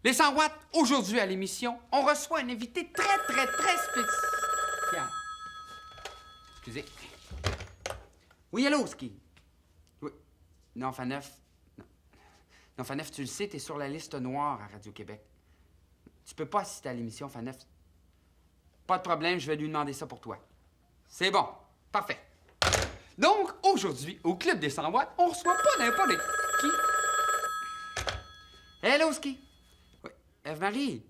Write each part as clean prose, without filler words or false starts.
Les 100 watts, aujourd'hui à l'émission, on reçoit un invité très spécial. Excusez. Oui, allô, Ski? Oui. Non, Faneuf. Non, Faneuf, tu le sais, t'es sur la liste noire à Radio-Québec. Tu peux pas assister à l'émission, Faneuf. Pas de problème, je vais lui demander ça pour toi. C'est bon. Parfait. Donc, aujourd'hui, au Club des 100 watts, on reçoit pas n'importe qui. Hello, Ski? Oui. Eve-Marie?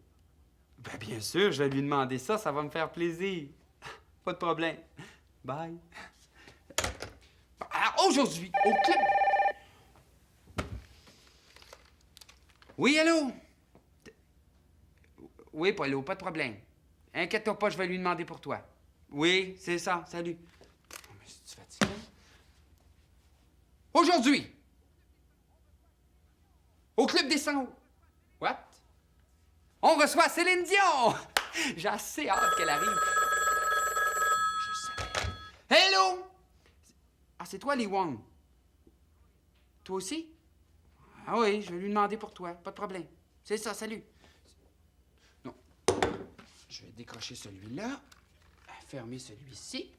Ben, bien sûr, je vais lui demander ça, ça va me faire plaisir. Pas de problème. Bye. Alors, aujourd'hui, au Club... Oui, allô? Oui, Paulo, pas de problème. Inquiète-toi pas, je vais lui demander pour toi. Oui, c'est ça, salut. Oh, mais c'est-tu fatigué? Aujourd'hui, au Club des 100... What? On reçoit Céline Dion! J'ai assez hâte qu'elle arrive. Je savais. Hello! Ah, c'est toi, Lee Wong. Toi aussi? Ah oui, je vais lui demander pour toi, pas de problème. C'est ça, salut. Non. Je vais décrocher celui-là, fermer celui-ci.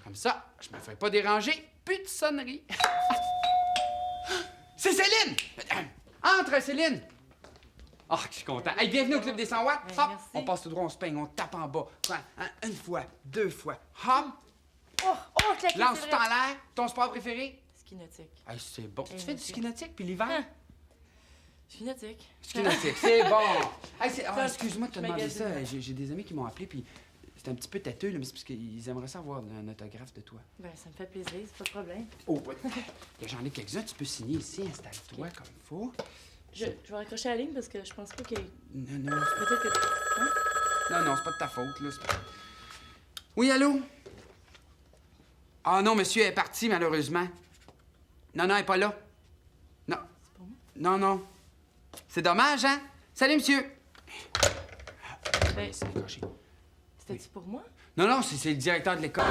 Comme ça, je me fais pas déranger. Plus de sonnerie. C'est Céline! Entre, Céline! Ah, je suis content. Hey, bienvenue au Club des 100 watts. Hop, merci. on passe tout droit, on se peigne, on tape en bas. Une fois, deux fois. Hop, Oh, claqué, lance c'est tout vrai. en l'air. Ton sport préféré? Ski nautique. Hey, c'est bon. Tu Et fais du nautique. ski nautique, puis l'hiver? Hein? Ski nautique. Ski nautique, c'est bon. Hey, Ça, excuse-moi de te je demander magasine. ça. J'ai des amis qui m'ont appelé, puis c'est un petit peu têteux, là, mais c'est parce qu'ils aimeraient ça avoir un autographe de toi. Ben, ça me fait plaisir, c'est pas de problème. Oh, ouais. J'en ai quelques-uns, tu peux signer ici, installe-toi Ok. comme il faut. Je vais raccrocher la ligne parce que je pense pas qu'il y ait... Non, non, Peut-être que... Hein? non, c'est pas de ta faute, là. Oui, allô? Ah non, monsieur est parti, malheureusement. Non, elle est pas là. Non. C'est pour moi? Non. C'est dommage, hein? Salut, monsieur. Ben, C'est décroché. c'était-tu pour moi? Non, c'est le directeur de l'école.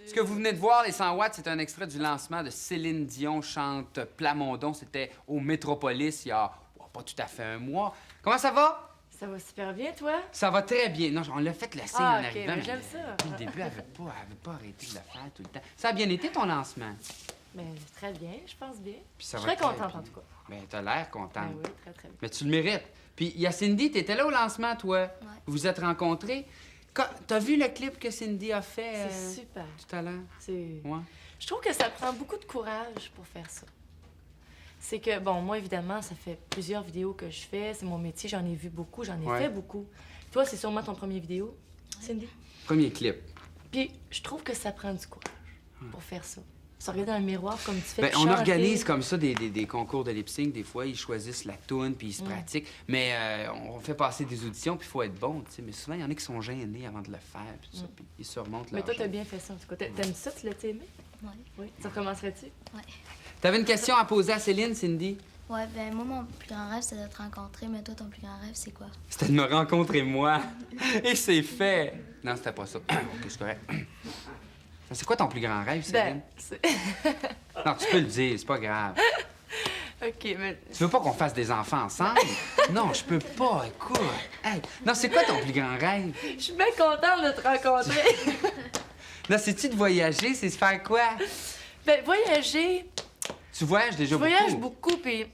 Ce que vous venez de voir, les 100 watts, c'est un extrait du lancement de Céline Dion chante Plamondon. C'était au Métropolis il y a pas tout à fait un mois. Comment ça va? Ça va super bien, toi? Ça va très bien. Non, on l'a fait le signe Ah, en ok, arrivant. mais mais j'aime ça. Depuis le début, elle avait pas arrêté de le faire tout le temps. Ça a bien été, ton lancement? Ben, très bien, je pense bien. Puis ça Je va suis très très contente, bien. en tout cas. Ben, t'as l'air contente. Ben oui, très bien. Mais tu le mérites. Puis, il y a Cindy, t'étais là au lancement, toi? Ouais. Vous vous êtes rencontrés. T'as vu le clip que Cindy a fait C'est super. tout à l'heure? C'est... Ouais. Je trouve que ça prend beaucoup de courage pour faire ça. C'est que, bon, moi, évidemment, ça fait plusieurs vidéos que je fais. C'est mon métier, j'en ai vu beaucoup, j'en ai Ouais. fait beaucoup. Toi, c'est sûrement ton premier vidéo, Cindy? Premier clip. Puis, je trouve que ça prend du courage pour faire ça. Se regarder dans le miroir comme tu fais. Ben, puis on chanter. organise comme ça des concours de lip-sync. Des fois, ils choisissent la toune puis ils se pratiquent. Mais on fait passer des auditions puis il faut être bon, tu sais. Mais souvent, il y en a qui sont gênés avant de le faire puis tout ça. Puis ils se remontent Mais leur toi, t'as gêne. bien fait ça, en tout cas. T'aimes ça? Tu l'as aimé? Ouais. Oui. Tu recommencerais-tu? Ouais. T'avais une question à poser à Céline, Cindy? Ouais, ben moi, mon plus grand rêve, c'est de te rencontrer, mais toi, ton plus grand rêve, c'est quoi? C'était de me rencontrer moi. Et c'est fait. Non, c'était pas ça. OK, c'est correct. C'est quoi ton plus grand rêve, Céline? Ben, c'est... Non, tu peux le dire, c'est pas grave. OK, mais... Tu veux pas qu'on fasse des enfants ensemble? Non, je peux pas, écoute. Hey, non, c'est quoi ton plus grand rêve? Je suis bien contente de te rencontrer. Non, c'est-tu de voyager? C'est se faire quoi? Ben, voyager... Tu voyages déjà Je voyage beaucoup. beaucoup, puis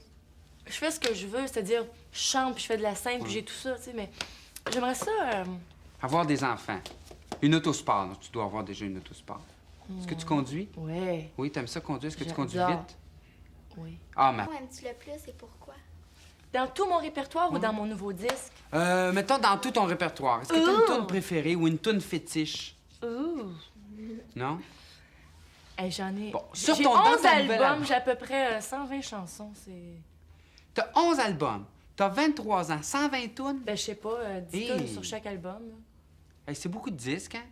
je fais ce que je veux, c'est-à-dire je chante, puis je fais de la scène, puis j'ai tout ça, tu sais, mais j'aimerais ça... Avoir des enfants. Une autosport. Non, tu dois avoir déjà une autosport. Est-ce que tu conduis? Ouais, Oui, t'aimes ça conduire? Est-ce que tu conduis J'adore. vite? oui. Ah, ma... Aimes-tu le plus et pourquoi? Dans tout mon répertoire ou dans mon nouveau disque? mettons dans tout ton répertoire. Est-ce que t'as Ouh! une toune préférée ou une toune fétiche? Ouh! Non? Hey, j'en ai... Bon, sur j'ai ton 11 dans ta nouvelle albums, album. j'ai à peu près 120 chansons, c'est... T'as 11 albums. T'as 23 ans. 120 tounes? Ben, je sais pas, 10 Hey. tonnes sur chaque album, là. Hey, c'est beaucoup de disques, hein?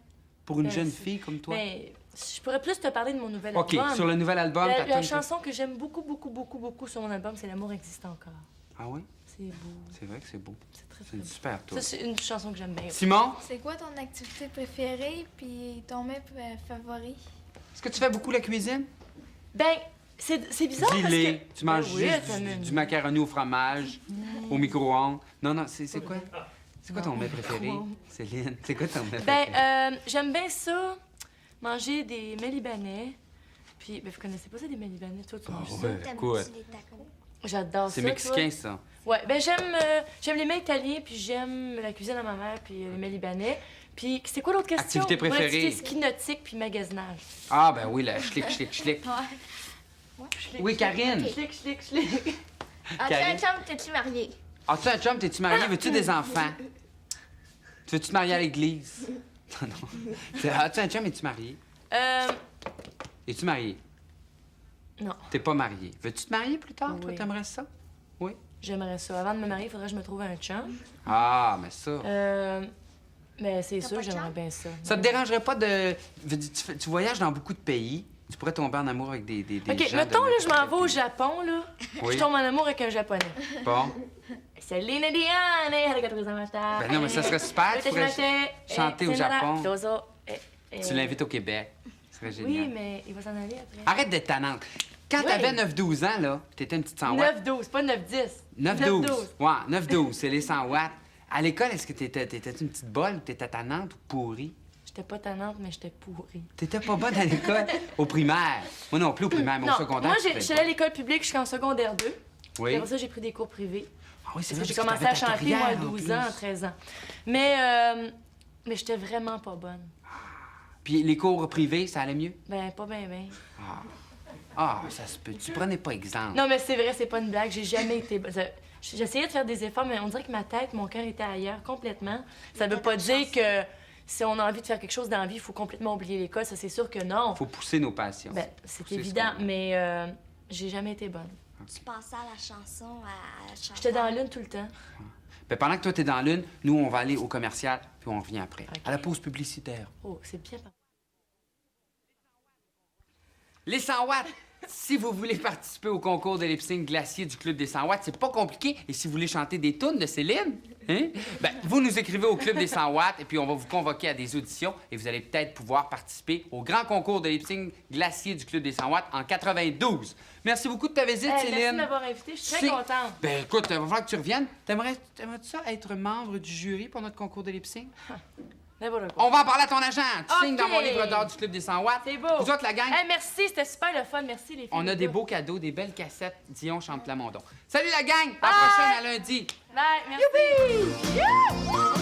Pour une Ben, jeune c'est- fille comme toi. Ben, je pourrais plus te parler de mon nouvel OK, album. sur le nouvel album, La, ta la tune- chanson que j'aime beaucoup sur mon album, c'est L'amour existe encore. Ah oui? C'est beau. C'est vrai que c'est beau. C'est très, C'est très une beau. super tour. Ça, c'est une chanson que j'aime bien. Simon, C'est quoi ton activité préférée puis ton mets favori? est-ce que tu fais beaucoup la cuisine? Ben, c'est bizarre parce Dis-les. que... Tu manges Ben oui, juste attends une du macaroni au fromage, au micro-ondes. Non, non, c'est quoi? C'est quoi ton Non, mets préféré, micro-ondes. Céline? C'est quoi ton mets Ben, préféré? j'aime bien ça, manger des mets libanais. Puis, ben, vous connaissez pas ça, des mets libanais? Toi, tu manges ça? Ouais, écoute, les tacos? J'adore ça, c'est mexicain, ça. toi. Ouais, ben j'aime les mets italiens, puis j'aime la cuisine à ma mère, puis les mets libanais. Puis, c'est quoi l'autre question? Activité préférée? Mon activité ski nautique, puis magasinage. Ah, ben oui, la schlick. Schlick, Oui, Karine. schlick. Ah, Karine. tiens, t'es-tu mariée? As-tu un chum? T'es-tu marié? Veux-tu des enfants? Tu veux-tu te marier à l'église? Non, non. As-tu un chum? Es-tu marié? Es-tu marié? Non, T'es pas marié. Veux-tu te marier plus tard? Toi, Oui. t'aimerais ça? Oui. j'aimerais ça. Avant de me marier, il faudrait que je me trouve un chum. Ah, mais ça... Mais c'est T'as sûr, pas de j'aimerais chum? bien ça. Ça te dérangerait pas de... Tu voyages dans beaucoup de pays. Tu pourrais tomber en amour avec des OK, gens mettons, de là, je m'en n'importe vais au quel Japon, là. Oui. Je tombe en amour avec un Japonais. pays. Bon. Salut, Diane! Ben non, mais ça serait super. Tu pourrais chanter au Japon. Tu l'invites au Québec. Ce serait génial. Oui, mais il va s'en aller après. Arrête d'être tannante. Quand Oui. t'avais 9-12 ans, là, t'étais une petite 100 watts. 9-12, pas 9-10. 9-12. Ouais, 9-12, c'est les 100 watts. À l'école, est-ce que t'étais une petite bolle ou t'étais tannante ou pourrie? J'étais pas tannante, mais j'étais pourrie. T'étais pas bonne à l'école? Au primaire. Moi non plus au primaire, mais Non, au secondaire. moi, tu je suis fais allée à l'école publique jusqu'en secondaire 2. Oui. Et après ça, j'ai pris des cours privés. Ah oui, c'est Parce vrai, que j'ai parce commencé que à t'avais ta chanter, moi, à carrière, en 12 plus. ans, 13 ans. Mais j'étais vraiment pas bonne. Puis les cours privés, ça allait mieux? Ben, pas bien, bien. Ah, ça se peut. Tu prenais pas exemple. Non, mais c'est vrai, c'est pas une blague. J'ai jamais été bonne. J'essayais de faire des efforts, mais on dirait que ma tête, mon cœur était ailleurs complètement. Ça veut pas dire que si on a envie de faire quelque chose dans la vie, il faut complètement oublier l'école. Ça, c'est sûr que non. Faut pousser nos passions. Ben, c'est Pousser ce évident, qu'on aime. mais j'ai jamais été bonne. Tu pensais à la chanson, à la chanson. J'étais dans l'une tout le temps. Ben, pendant que toi, t'es dans l'une, nous, on va aller au commercial, puis on revient après. OK. À la pause publicitaire. Oh, c'est bien. Les 100 watts! Si vous voulez participer au concours de lip-sync glacier du Club des 100 watts, c'est pas compliqué. Et si vous voulez chanter des tunes de Céline, hein? Ben, vous nous écrivez au Club des 100 watts et puis on va vous convoquer à des auditions et vous allez peut-être pouvoir participer au grand concours de lip-sync glacier du Club des 100 watts en 92. Merci beaucoup de ta visite, Merci Céline. de m'avoir invitée. Je suis très C'est- contente. Ben écoute, il va falloir que tu reviennes. T'aimerais-tu ça être membre du jury pour notre concours de lip-sync? N'importe quoi. On va en parler à ton agent. Tu signes OK. dans mon livre d'or du Club des 100 watts. C'est beau. Vous autres, la gang, Hey, merci, c'était super le fun. Merci, les filles. on a les des gars. beaux cadeaux, des belles cassettes Dion chante Plamondon. Salut la gang! À la Bye. prochaine à lundi. Bye, merci. Youpi!